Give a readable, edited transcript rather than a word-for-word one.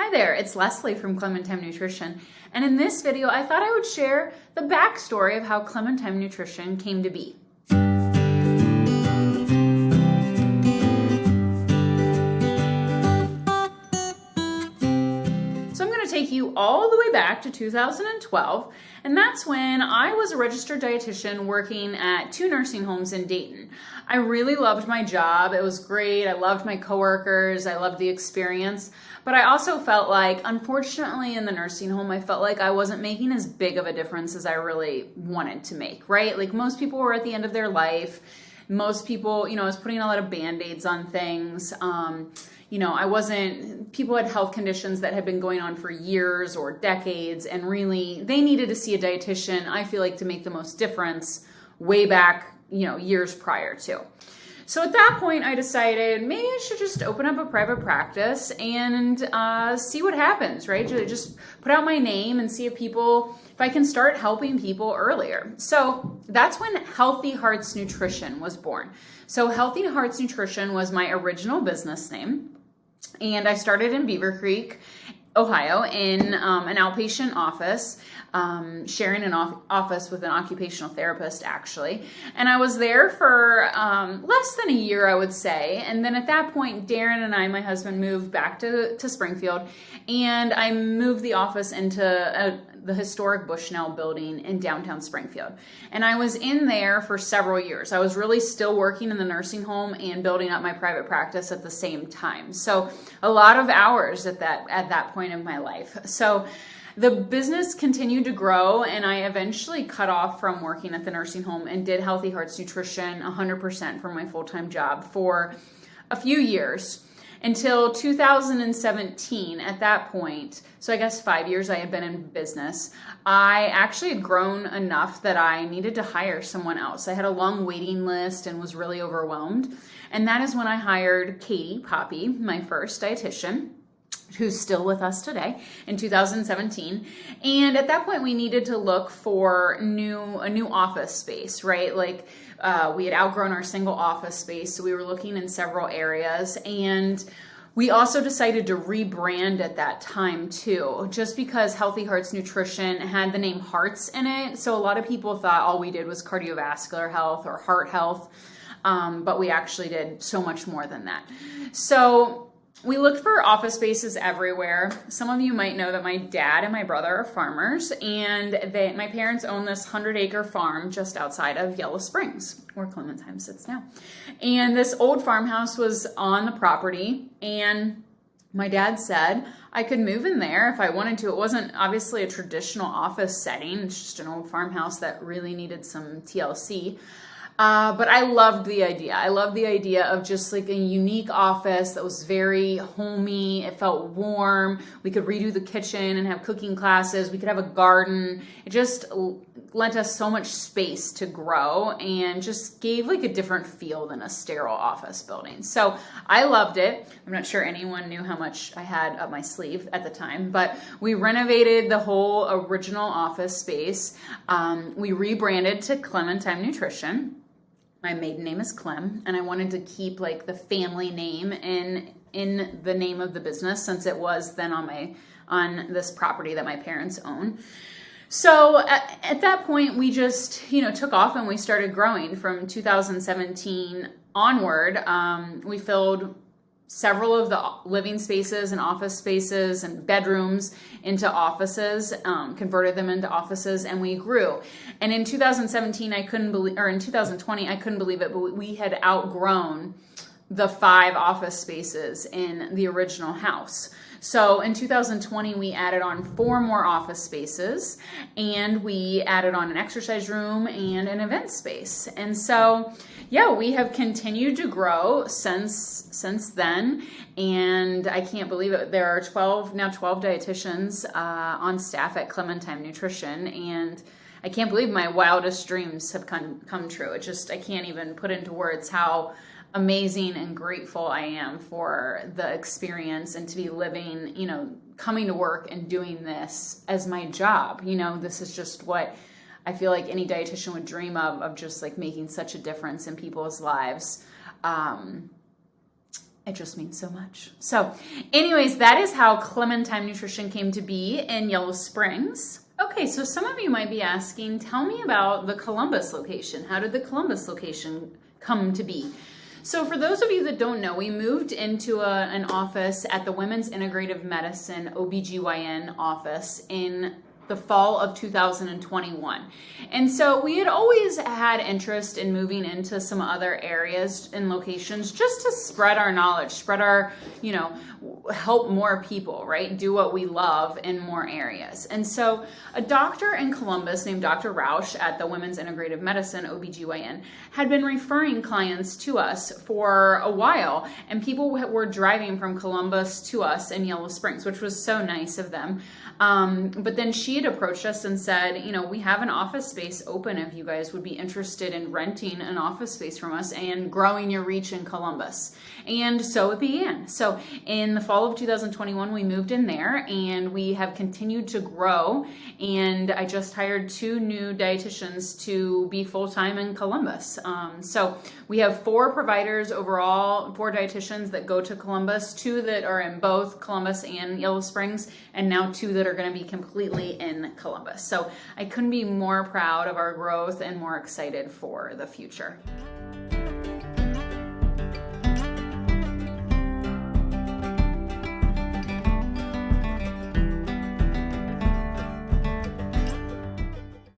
Hi there, it's Leslie from Clem&Thyme Nutrition, and in this video I thought I would share the backstory of how Clem&Thyme Nutrition came to be. So I'm going to take you all the way back to 2012, and that's when I was a registered dietitian working at 2 nursing homes in Dayton. I really loved my job. It was great. I loved my coworkers. I loved the experience. But I also felt like, unfortunately, in the nursing home, I felt like I wasn't making as big of a difference as I really wanted to make, right? Like most people were at the end of their life. Most people, I was putting a lot of Band-Aids on things. People had health conditions that had been going on for years or decades, and really they needed to see a dietitian, I feel like, to make the most difference way back, years prior to. So at that point, I decided maybe I should just open up a private practice and see what happens, right? Just put out my name and see if I can start helping people earlier. So that's when Healthy Hearts Nutrition was born. So Healthy Hearts Nutrition was my original business name. And I started in Beaver Creek, Ohio, in an outpatient office, sharing an office with an occupational therapist, actually. And I was there for less than a year, I would say. And then at that point, Darren and I, my husband, moved back to Springfield. And I moved the office into the historic Bushnell building in downtown Springfield. And I was in there for several years. I was really still working in the nursing home and building up my private practice at the same time. So a lot of hours at that point of my life. So the business continued to grow, and I eventually cut off from working at the nursing home and did Healthy Hearts Nutrition 100% for my full-time job for a few years. Until 2017, at that point, so I guess 5 years I had been in business, I actually had grown enough that I needed to hire someone else. I had a long waiting list and was really overwhelmed. And that is when I hired Katie Poppy, my first dietitian, who's still with us today, in 2017. And at that point, we needed to look for a new office space, right? Like we had outgrown our single office space, so we were looking in several areas. And we also decided to rebrand at that time too, just because Healthy Hearts Nutrition had the name Hearts in it. So a lot of people thought all we did was cardiovascular health or heart health, but we actually did so much more than that. So we looked for office spaces everywhere. Some of you might know that my dad and my brother are farmers, and my parents own this 100-acre farm just outside of Yellow Springs, where Clem&Thyme sits now. And this old farmhouse was on the property, and my dad said I could move in there if I wanted to. It wasn't obviously a traditional office setting. It's just an old farmhouse that really needed some TLC. But I loved the idea. I loved the idea of just like a unique office that was very homey. It felt warm. We could redo the kitchen and have cooking classes. We could have a garden. It just lent us so much space to grow and just gave like a different feel than a sterile office building. So I loved it. I'm not sure anyone knew how much I had up my sleeve at the time, but we renovated the whole original office space. We rebranded to Clem&Thyme Nutrition. My maiden name is Clem, and I wanted to keep like the family name in the name of the business, since it was then on this property that my parents own. So at that point, we just took off and we started growing. From 2017 onward. We filled several of the living spaces and office spaces and bedrooms into offices, converted them into offices, and we grew. And in 2017, in 2020, I couldn't believe it, but we had outgrown the 5 office spaces in the original house. So in 2020, we added on 4 more office spaces, and we added on an exercise room and an event space. And so, yeah, we have continued to grow since then, and I can't believe it. There are 12 dietitians on staff at Clem&Thyme Nutrition, and I can't believe my wildest dreams have come true. I can't even put into words how amazing and grateful I am for the experience and to be living, coming to work and doing this as my job. This is just what I feel like any dietitian would dream of just like making such a difference in people's lives. It just means so much. So anyways, that is how Clem&Thyme Nutrition came to be in Yellow Springs. Okay, so some of you might be asking, tell me about the Columbus location. How did the Columbus location come to be? So for those of you that don't know, we moved into an office at the Women's Integrative Medicine OBGYN office in the fall of 2021. And so we had always had interest in moving into some other areas and locations just to spread our knowledge, spread our, help more people, right? Do what we love in more areas. And so a doctor in Columbus named Dr. Rausch at the Women's Integrative Medicine OBGYN had been referring clients to us for a while, and people were driving from Columbus to us in Yellow Springs, which was so nice of them. But then she had approached us and said, we have an office space open if you guys would be interested in renting an office space from us and growing your reach in Columbus. And so it began. So in the fall of 2021, we moved in there and we have continued to grow. And I just hired 2 new dietitians to be full-time in Columbus. So we have 4 providers overall, 4 dietitians that go to Columbus, 2 that are in both Columbus and Yellow Springs, and now 2 that are going to be completely in Columbus. So I couldn't be more proud of our growth and more excited for the future.